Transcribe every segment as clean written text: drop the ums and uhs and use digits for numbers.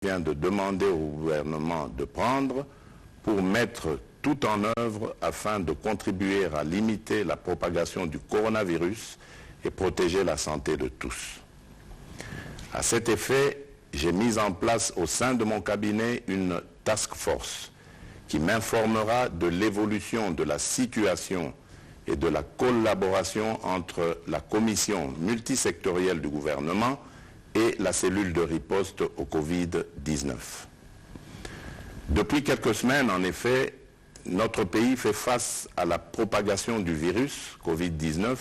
vient de demander au gouvernement de prendre pour mettre tout en œuvre afin de contribuer à limiter la propagation du coronavirus et protéger la santé de tous. À cet effet, j'ai mis en place au sein de mon cabinet une task force qui m'informera de l'évolution de la situation et de la collaboration entre la commission multisectorielle du gouvernement et la cellule de riposte au Covid-19. Depuis quelques semaines, en effet, notre pays fait face à la propagation du virus Covid-19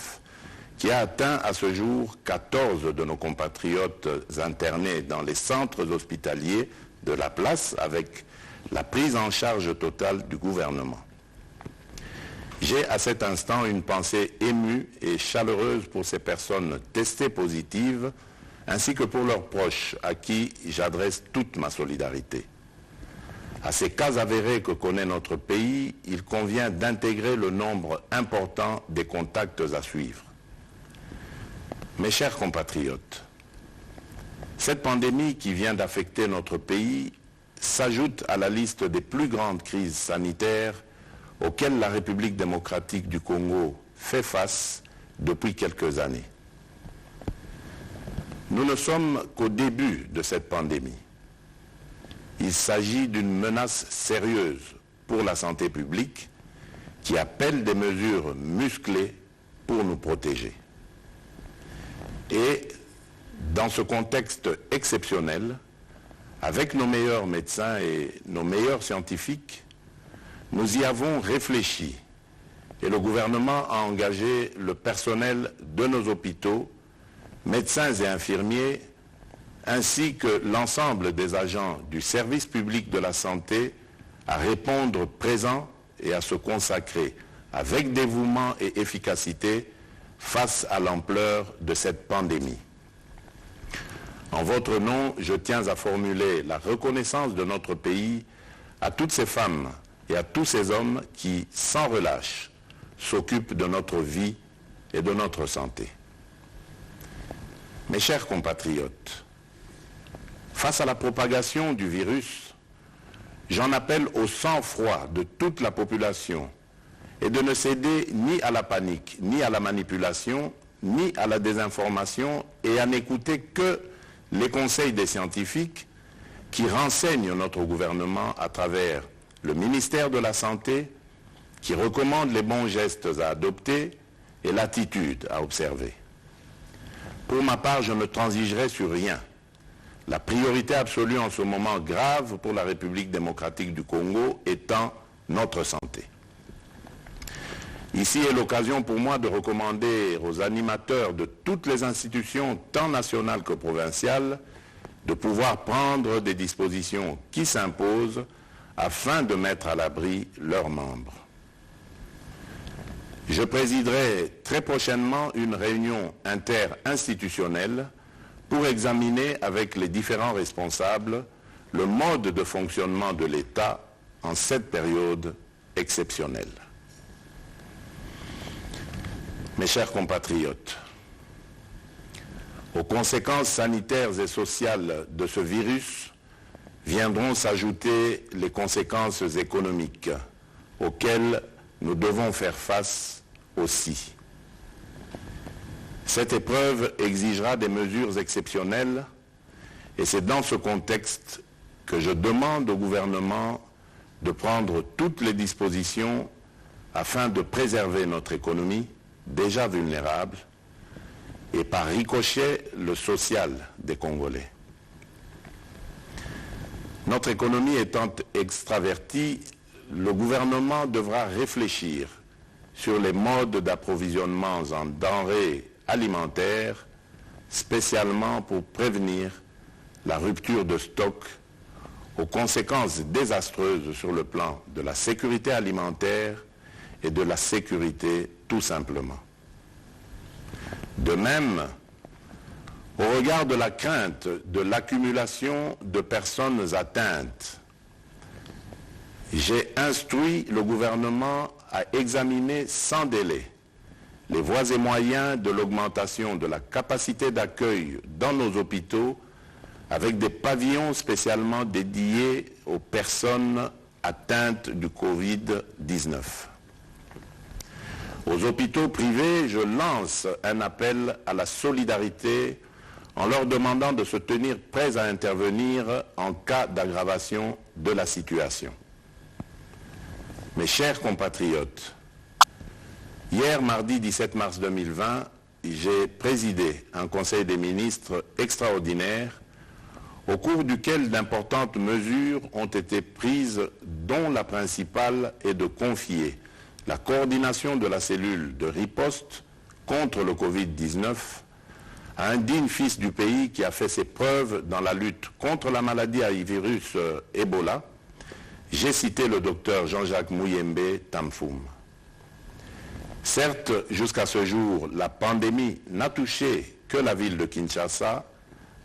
qui a atteint à ce jour 14 de nos compatriotes internés dans les centres hospitaliers de la place avec la prise en charge totale du gouvernement. J'ai à cet instant une pensée émue et chaleureuse pour ces personnes testées positives ainsi que pour leurs proches à qui j'adresse toute ma solidarité. À ces cas avérés que connaît notre pays, il convient d'intégrer le nombre important des contacts à suivre. Mes chers compatriotes, cette pandémie qui vient d'affecter notre pays s'ajoute à la liste des plus grandes crises sanitaires auxquelles la République démocratique du Congo fait face depuis quelques années. Nous ne sommes qu'au début de cette pandémie. Il s'agit d'une menace sérieuse pour la santé publique qui appelle des mesures musclées pour nous protéger. Et dans ce contexte exceptionnel, avec nos meilleurs médecins et nos meilleurs scientifiques, nous y avons réfléchi et le gouvernement a engagé le personnel de nos hôpitaux, médecins et infirmiers, ainsi que l'ensemble des agents du service public de la santé à répondre présent et à se consacrer avec dévouement et efficacité face à l'ampleur de cette pandémie. En votre nom, je tiens à formuler la reconnaissance de notre pays à toutes ces femmes et à tous ces hommes qui, sans relâche, s'occupent de notre vie et de notre santé. Mes chers compatriotes, face à la propagation du virus, j'en appelle au sang-froid de toute la population et de ne céder ni à la panique, ni à la manipulation, ni à la désinformation et à n'écouter que les conseils des scientifiques qui renseignent notre gouvernement à travers le ministère de la Santé, qui recommande les bons gestes à adopter et l'attitude à observer. Pour ma part, je ne transigerai sur rien. La priorité absolue en ce moment grave pour la République démocratique du Congo étant notre santé. Ici est l'occasion pour moi de recommander aux animateurs de toutes les institutions, tant nationales que provinciales, de pouvoir prendre des dispositions qui s'imposent afin de mettre à l'abri leurs membres. Je présiderai très prochainement une réunion interinstitutionnelle pour examiner avec les différents responsables le mode de fonctionnement de l'État en cette période exceptionnelle. Mes chers compatriotes, aux conséquences sanitaires et sociales de ce virus viendront s'ajouter les conséquences économiques auxquelles nous devons faire face aussi. Cette épreuve exigera des mesures exceptionnelles et c'est dans ce contexte que je demande au gouvernement de prendre toutes les dispositions afin de préserver notre économie déjà vulnérable et par ricochet le social des Congolais. Notre économie étant extravertie, le gouvernement devra réfléchir sur les modes d'approvisionnement en denrées alimentaires, spécialement pour prévenir la rupture de stock aux conséquences désastreuses sur le plan de la sécurité alimentaire et de la sécurité tout simplement. De même, au regard de la crainte de l'accumulation de personnes atteintes, j'ai instruit le gouvernement à examiner sans délai les voies et moyens de l'augmentation de la capacité d'accueil dans nos hôpitaux avec des pavillons spécialement dédiés aux personnes atteintes du Covid-19. Aux hôpitaux privés, je lance un appel à la solidarité en leur demandant de se tenir prêts à intervenir en cas d'aggravation de la situation. Mes chers compatriotes, hier, mardi 17 mars 2020, j'ai présidé un Conseil des ministres extraordinaire au cours duquel d'importantes mesures ont été prises, dont la principale est de confier la coordination de la cellule de riposte contre le Covid-19 à un digne fils du pays qui a fait ses preuves dans la lutte contre la maladie à virus Ebola. J'ai cité le docteur Jean-Jacques Muyembe Tamfoum. Certes, jusqu'à ce jour, la pandémie n'a touché que la ville de Kinshasa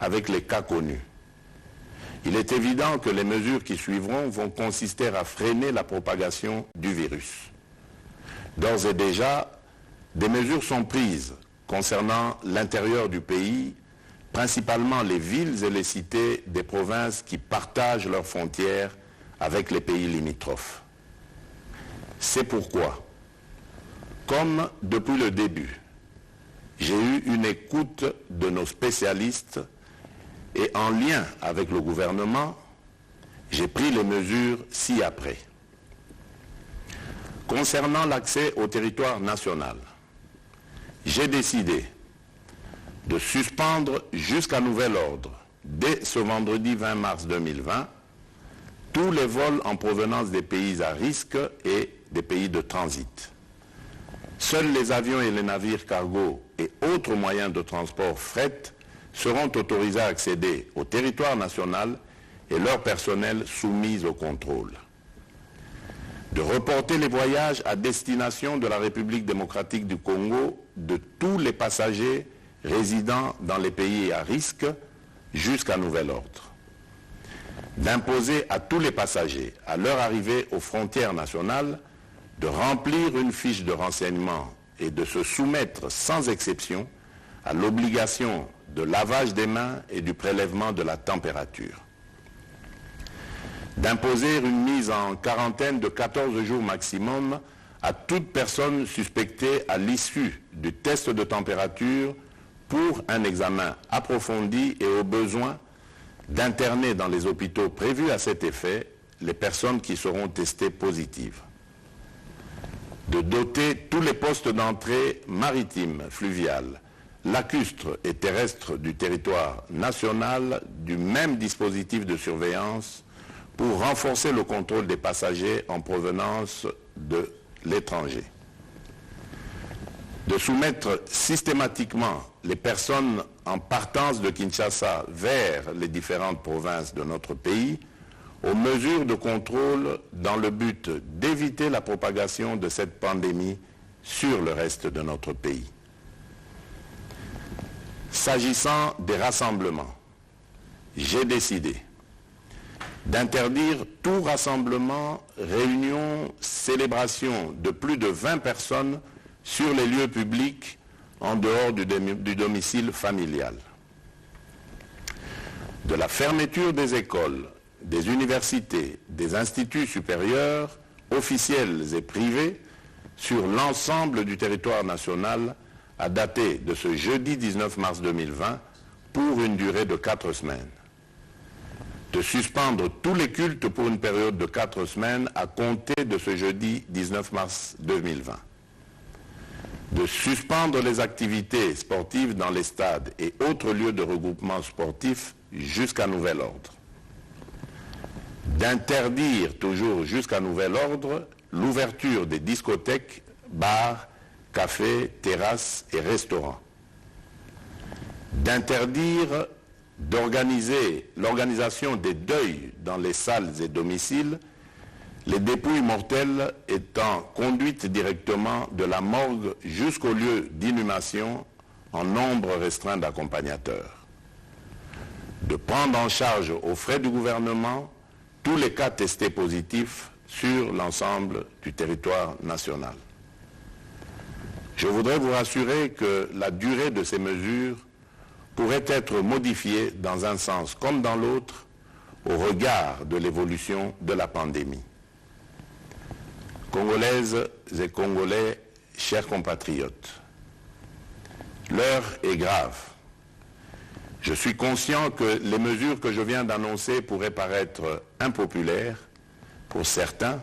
avec les cas connus. Il est évident que les mesures qui suivront vont consister à freiner la propagation du virus. D'ores et déjà, des mesures sont prises concernant l'intérieur du pays, principalement les villes et les cités des provinces qui partagent leurs frontières avec les pays limitrophes. C'est pourquoi, comme depuis le début, j'ai eu une écoute de nos spécialistes et en lien avec le gouvernement, j'ai pris les mesures ci-après. Concernant l'accès au territoire national, j'ai décidé de suspendre jusqu'à nouvel ordre, dès ce vendredi 20 mars 2020, tous les vols en provenance des pays à risque et des pays de transit. Seuls les avions et les navires cargo et autres moyens de transport fret seront autorisés à accéder au territoire national et leur personnel soumis au contrôle. De reporter les voyages à destination de la République démocratique du Congo de tous les passagers résidant dans les pays à risque jusqu'à nouvel ordre. D'imposer à tous les passagers, à leur arrivée aux frontières nationales, de remplir une fiche de renseignement et de se soumettre sans exception à l'obligation de lavage des mains et du prélèvement de la température. D'imposer une mise en quarantaine de 14 jours maximum à toute personne suspectée à l'issue du test de température pour un examen approfondi et au besoin d'interner dans les hôpitaux prévus à cet effet les personnes qui seront testées positives. De doter tous les postes d'entrée maritimes, fluviales, lacustres et terrestres du territoire national du même dispositif de surveillance pour renforcer le contrôle des passagers en provenance de l'étranger. De soumettre systématiquement les personnes en partance de Kinshasa vers les différentes provinces de notre pays aux mesures de contrôle dans le but d'éviter la propagation de cette pandémie sur le reste de notre pays. S'agissant des rassemblements, j'ai décidé d'interdire tout rassemblement, réunion, célébration de plus de 20 personnes sur les lieux publics en dehors du domicile familial. De la fermeture des écoles, des universités, des instituts supérieurs, officiels et privés, sur l'ensemble du territoire national à dater de ce jeudi 19 mars 2020 pour une durée de 4 semaines. De suspendre tous les cultes pour une période de 4 semaines à compter de ce jeudi 19 mars 2020. De suspendre les activités sportives dans les stades et autres lieux de regroupement sportif jusqu'à nouvel ordre. D'interdire, toujours jusqu'à nouvel ordre, l'ouverture des discothèques, bars, cafés, terrasses et restaurants. D'interdire d'organiser l'organisation des deuils dans les salles et domiciles, les dépouilles mortelles étant conduites directement de la morgue jusqu'au lieu d'inhumation en nombre restreint d'accompagnateurs. De prendre en charge aux frais du gouvernement tous les cas testés positifs sur l'ensemble du territoire national. Je voudrais vous rassurer que la durée de ces mesures pourrait être modifiée dans un sens comme dans l'autre au regard de l'évolution de la pandémie. Congolaises et Congolais, chers compatriotes, l'heure est grave. Je suis conscient que les mesures que je viens d'annoncer pourraient paraître impopulaires pour certains,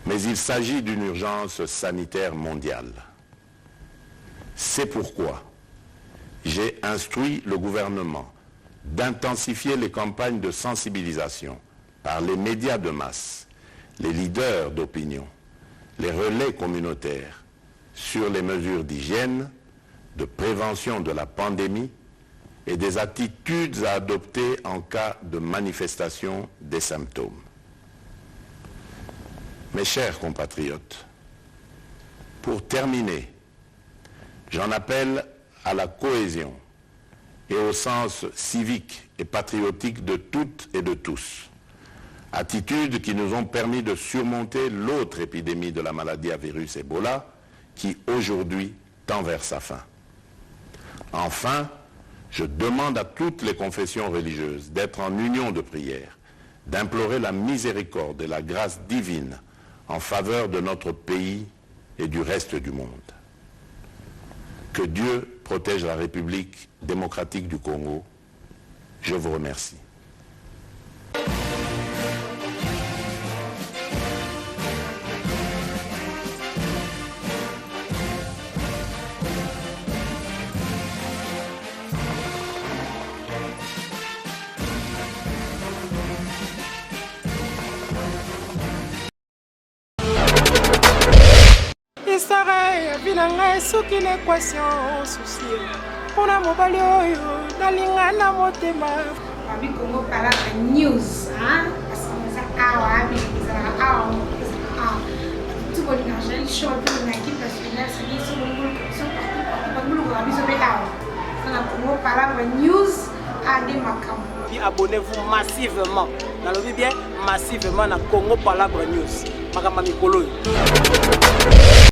mais il s'agit d'une urgence sanitaire mondiale. C'est pourquoi j'ai instruit le gouvernement d'intensifier les campagnes de sensibilisation par les médias de masse, les leaders d'opinion, les relais communautaires sur les mesures d'hygiène, de prévention de la pandémie et des attitudes à adopter en cas de manifestation des symptômes. Mes chers compatriotes, pour terminer, j'en appelle à la cohésion et au sens civique et patriotique de toutes et de tous, attitudes qui nous ont permis de surmonter l'autre épidémie de la maladie à virus Ebola qui aujourd'hui tend vers sa fin. Enfin, je demande à toutes les confessions religieuses d'être en union de prière, d'implorer la miséricorde et la grâce divine en faveur de notre pays et du reste du monde. Que Dieu protège la République démocratique du Congo. Je vous remercie. Isara binanga soki l'équation souci pona mobali oyo nalinga na motema Abi Congo Palabra News parce que ça awa tout bon argent show pour une équipe nationale c'est sur Congo Palabra News à des macames. Abonnez-vous massivement dans le bien massivement na Congo Palabra News makamba mikolo